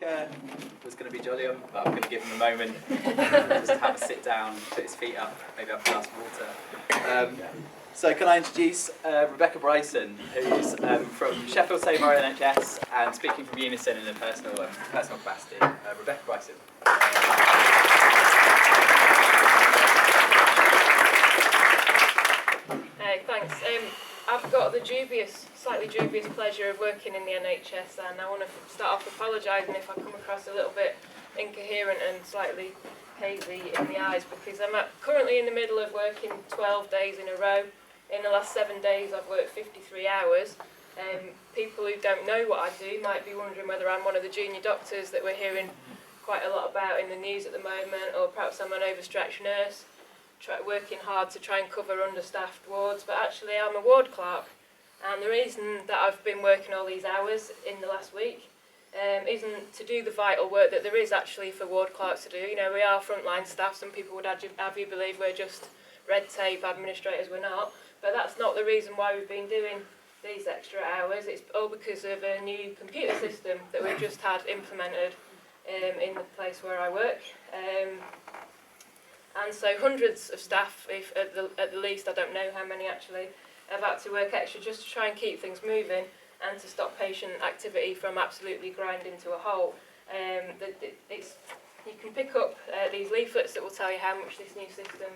Was going to be Jolyon, but I'm going to give him a moment just to have a sit down, put his feet up, maybe have a glass of water. So can I introduce Rebecca Bryson, who's from Sheffield St Mary NHS and speaking from Unison in a personal capacity. Rebecca Bryson. Hey, thanks. I've got the slightly dubious pleasure of working in the NHS, and I want to start off apologising if I come across a little bit incoherent and slightly hazy in the eyes, because I'm currently in the middle of working 12 days in a row. In the last 7 days I've worked 53 hours. People who don't know what I do might be wondering whether I'm one of the junior doctors that we're hearing quite a lot about in the news at the moment, or perhaps I'm an overstretched nurse working hard to try and cover understaffed wards, but actually I'm a ward clerk. And the reason that I've been working all these hours in the last week isn't to do the vital work that there is actually for ward clerks to do. You know, we are frontline staff. Some people would have you believe we're just red tape administrators. We're not. But that's not the reason why we've been doing these extra hours. It's all because of a new computer system that we've just had implemented in the place where I work. And so hundreds of staff, if at the least, I don't know how many actually, have had to work extra just to try and keep things moving and to stop patient activity from absolutely grinding to a halt. You can pick up these leaflets that will tell you how much this new system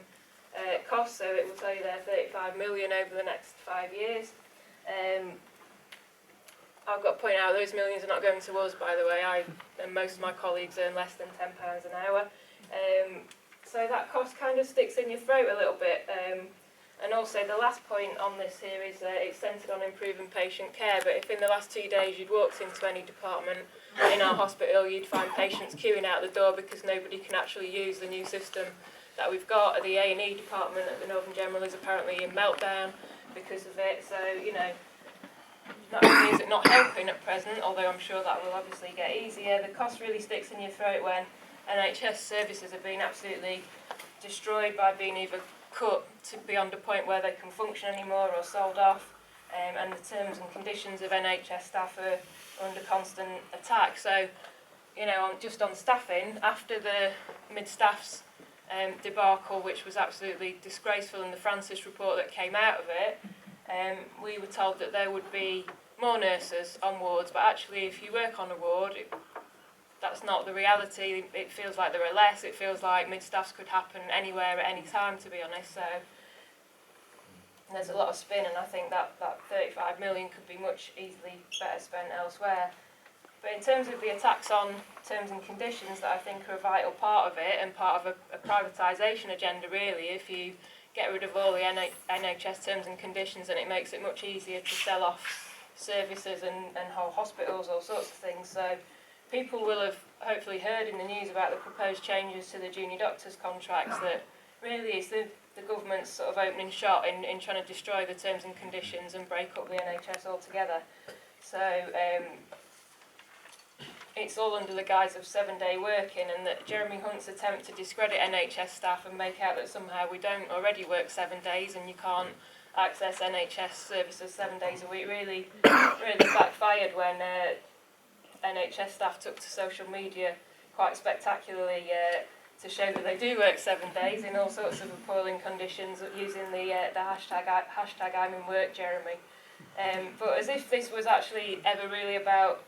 costs. So it will tell you they're 35 million over the next 5 years. I've got to point out those millions are not going to us, by the way. I and most of my colleagues earn less than £10 an hour. So that cost kind of sticks in your throat a little bit. And also the last point on this here is it's centred on improving patient care, but if in the last 2 days you'd walked into any department in our hospital, you'd find patients queuing out the door because nobody can actually use the new system that we've got. The A&E department at the Northern General is apparently in meltdown because of it. So, you know, not only is it not helping at present, although I'm sure that will obviously get easier, the cost really sticks in your throat when NHS services are being absolutely destroyed by being either cut to beyond a point where they can function anymore or sold off, and the terms and conditions of NHS staff are under constant attack. So, you know, just on staffing, after the mid-staffs debacle, which was absolutely disgraceful, and the Francis report that came out of it, we were told that there would be more nurses on wards, but actually if you work on a ward, that's not the reality. It feels like there are less. It feels like mid-staffs could happen anywhere at any time, to be honest. So there's a lot of spin, and I think that 35 million could be much easily better spent elsewhere. But in terms of the attacks on terms and conditions that I think are a vital part of it, and part of a privatisation agenda really, if you get rid of all the NHS terms and conditions, and it makes it much easier to sell off services and whole hospitals, all sorts of things. So people will have hopefully heard in the news about the proposed changes to the junior doctors' contracts, that really is the government's sort of opening shot in trying to destroy the terms and conditions and break up the NHS altogether. So it's all under the guise of 7-day working, and that Jeremy Hunt's attempt to discredit NHS staff and make out that somehow we don't already work 7 days and you can't access NHS services 7 days a week really backfired when NHS staff took to social media quite spectacularly to show that they do work 7 days in all sorts of appalling conditions using the hashtag I'm in work, Jeremy. But as if this was actually ever really about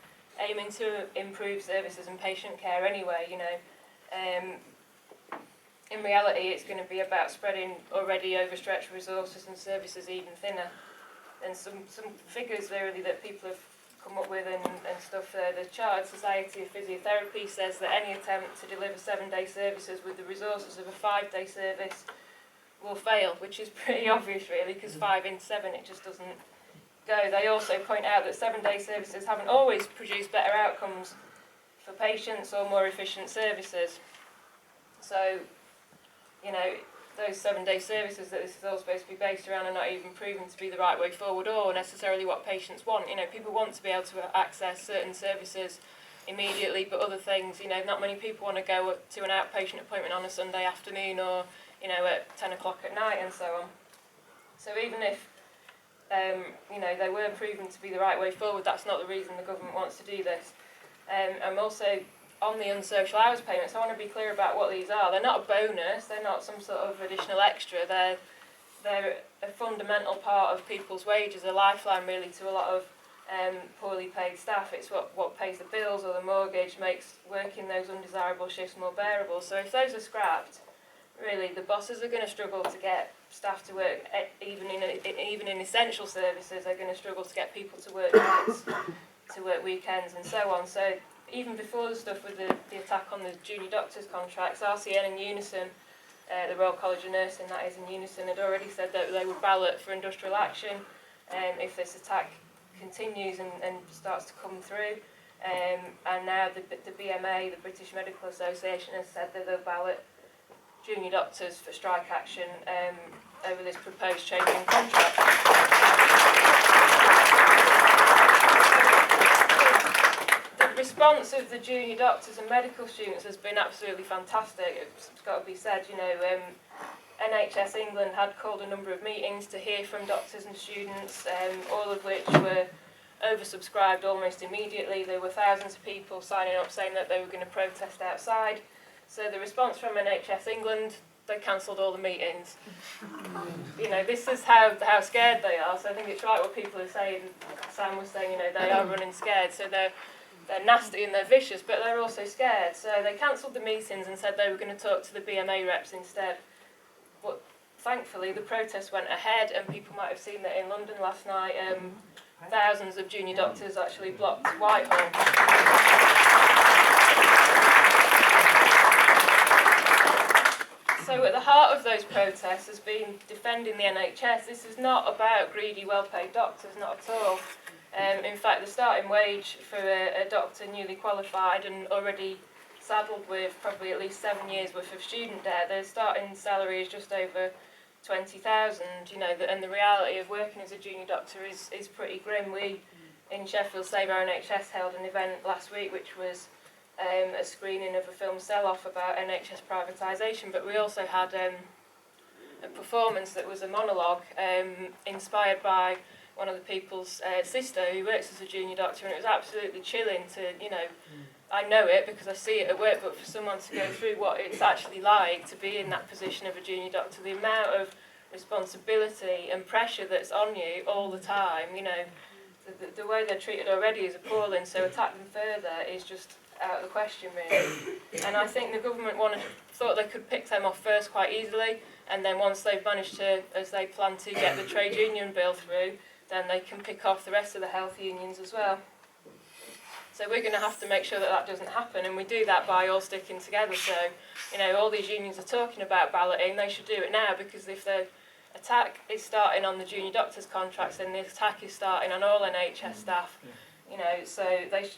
aiming to improve services and patient care anyway, you know. In reality, it's going to be about spreading already overstretched resources and services even thinner. And some figures really that people have come up with and stuff. The Chartered Society of Physiotherapy says that any attempt to deliver 7-day services with the resources of a 5-day service will fail, which is pretty obvious really, because 5 in 7 it just doesn't go. They also point out that 7-day services haven't always produced better outcomes for patients or more efficient services. So, you know, those 7-day services that this is all supposed to be based around are not even proven to be the right way forward or necessarily what patients want. You know, people want to be able to access certain services immediately, but other things, you know, not many people want to go to an outpatient appointment on a Sunday afternoon or, you know, at 10 o'clock at night and so on. So even if, you know, they were proven to be the right way forward, that's not the reason the government wants to do this. I'm also on the unsocial hours payments. I want to be clear about what these are. They're not a bonus, they're not some sort of additional extra, they're a fundamental part of people's wages, a lifeline really to a lot of poorly paid staff. It's what pays the bills or the mortgage, makes working those undesirable shifts more bearable. So if those are scrapped, really the bosses are going to struggle to get staff to work, even in essential services. They're going to struggle to get people to work nights, to work weekends and so on. So even before the stuff with the attack on the junior doctors' contracts, RCN and Unison, the Royal College of Nursing, that is, in Unison, had already said that they would ballot for industrial action if this attack continues and starts to come through. And now the BMA, the British Medical Association, has said that they'll ballot junior doctors for strike action over this proposed change in contract. The response of the junior doctors and medical students has been absolutely fantastic. It's got to be said, you know, NHS England had called a number of meetings to hear from doctors and students, all of which were oversubscribed almost immediately. There were thousands of people signing up saying that they were going to protest outside. So the response from NHS England, they cancelled all the meetings. You know, this is how scared they are. So I think it's right what people are saying. Sam was saying, you know, they are running scared. So they're nasty and they're vicious, but they're also scared. So they cancelled the meetings and said they were going to talk to the BMA reps instead. But thankfully the protest went ahead, and people might have seen that in London last night. Thousands of junior doctors actually blocked Whitehall. So at the heart of those protests has been defending the NHS. This is not about greedy, well-paid doctors, not at all. In fact, the starting wage for a doctor newly qualified and already saddled with probably at least 7 years worth of student debt, their starting salary is just over 20,000. You know, and the reality of working as a junior doctor is pretty grim. We in Sheffield Save Our NHS held an event last week, which was a screening of a film Sell-Off about NHS privatisation, but we also had a performance that was a monologue inspired by one of the people's sister who works as a junior doctor, and it was absolutely chilling to, you know, I know it because I see it at work, but for someone to go through what it's actually like to be in that position of a junior doctor, the amount of responsibility and pressure that's on you all the time, you know, the way they're treated already is appalling, so attack them further is just out of the question really. And I think the government thought they could pick them off first quite easily, and then once they've managed to, as they plan to, get the trade union bill through, then they can pick off the rest of the health unions as well. So we're going to have to make sure that that doesn't happen, and we do that by all sticking together. So, you know, all these unions are talking about balloting, they should do it now, because if the attack is starting on the junior doctors' contracts, then the attack is starting on all NHS staff. You know, so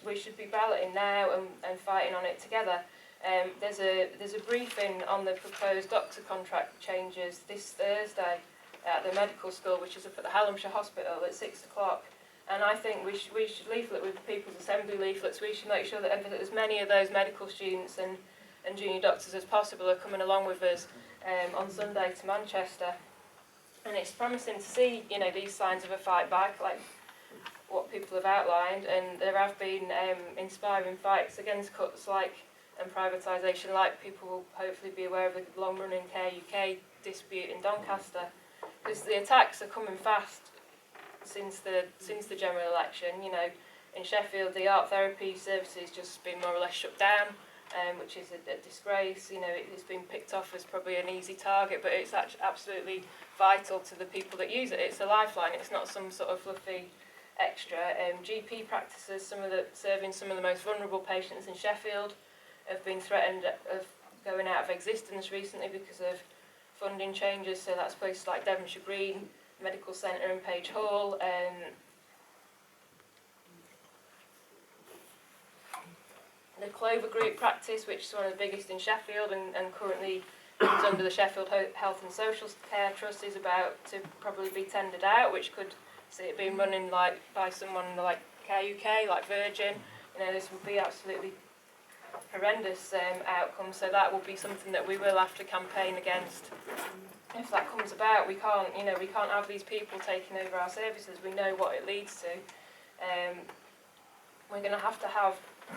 we should be balloting now and fighting on it together. There's a briefing on the proposed doctor contract changes this Thursday at the medical school, which is up at the Hallamshire Hospital at 6 o'clock. And I think we should leaflet with the People's Assembly leaflets. We should make sure that as many of those medical students and junior doctors as possible are coming along with us on Sunday to Manchester. And it's promising to see, you know, these signs of a fight back, like what people have outlined, and there have been inspiring fights against cuts like and privatisation, like people will hopefully be aware of the long-running Care UK dispute in Doncaster, because the attacks are coming fast since the general election. You know, in Sheffield the art therapy services just been more or less shut down, which is a disgrace. You know, it's been picked off as probably an easy target, but it's absolutely vital to the people that use it. It's a lifeline, it's not some sort of fluffy extra. GP practices, serving some of the most vulnerable patients in Sheffield, have been threatened of going out of existence recently because of funding changes. So that's places like Devonshire Green Medical Centre in Page Hall. The Clover Group practice, which is one of the biggest in Sheffield and currently comes under the Sheffield Health and Social Care Trust, is about to probably be tendered out, which could see it being running like by someone like Care UK, like Virgin. You know, this would be absolutely horrendous outcome. So that will be something that we will have to campaign against. If that comes about, we can't have these people taking over our services. We know what it leads to. We're going to have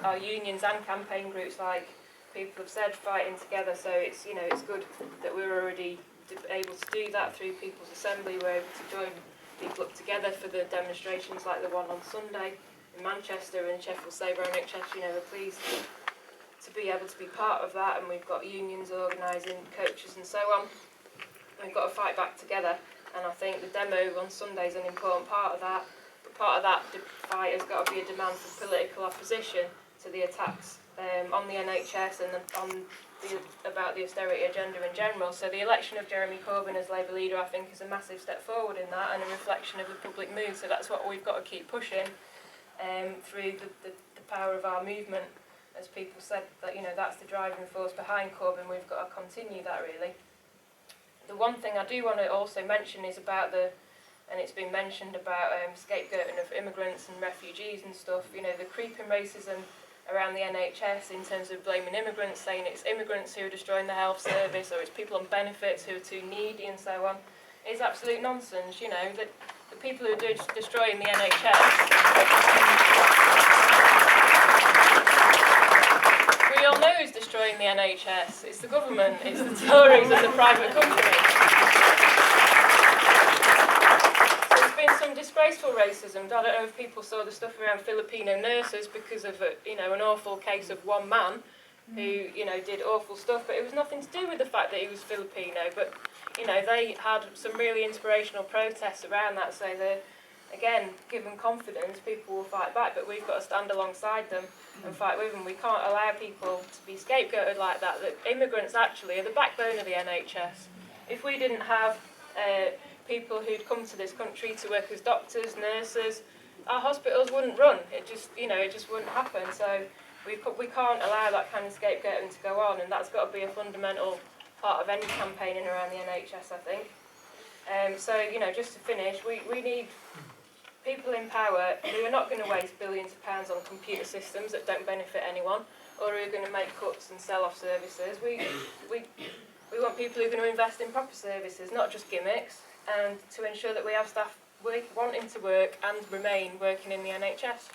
our unions and campaign groups, like people have said, fighting together. So it's, you know, it's good that we're already able to do that through People's Assembly. We're able to join people up together for the demonstrations like the one on Sunday in Manchester, and Sheffield Sabre NHS, you know, we're pleased to be able to be part of that, and we've got unions organising coaches and so on. We've got to fight back together, and I think the demo on Sunday is an important part of that. But part of that fight has got to be a demand for political opposition to the attacks on the NHS and on about the austerity agenda in general. So the election of Jeremy Corbyn as Labour leader, I think, is a massive step forward in that, and a reflection of the public mood. So that's what we've got to keep pushing through the power of our movement. As people said, that, you know, that's the driving force behind Corbyn. We've got to continue that, really. The one thing I do want to also mention is about and it's been mentioned about scapegoating of immigrants and refugees and stuff. You know, the creeping racism around the NHS in terms of blaming immigrants, saying it's immigrants who are destroying the health service, or it's people on benefits who are too needy and so on, is absolute nonsense. You know, that the people who are destroying the NHS, we all know who's destroying the NHS. It's the government, it's the Tories and the private companies. So there's been some disgraceful racism. I don't know if people saw the stuff around Filipino nurses because of an awful case of one man who, you know, did awful stuff, but it was nothing to do with the fact that he was Filipino. But, you know, they had some really inspirational protests around that, so again, given confidence, people will fight back, but we've got to stand alongside them and fight with them. We can't allow people to be scapegoated like that. That immigrants actually are the backbone of the NHS. If we didn't have people who'd come to this country to work as doctors, nurses, our hospitals wouldn't run. It just wouldn't happen. So we can't allow that kind of scapegoating to go on, and that's got to be a fundamental part of any campaigning around the NHS, I think. So, you know, just to finish, we need people in power who are not going to waste billions of pounds on computer systems that don't benefit anyone, or who are going to make cuts and sell off services. We want people who are going to invest in proper services, not just gimmicks, and to ensure that we have staff wanting to work and remain working in the NHS.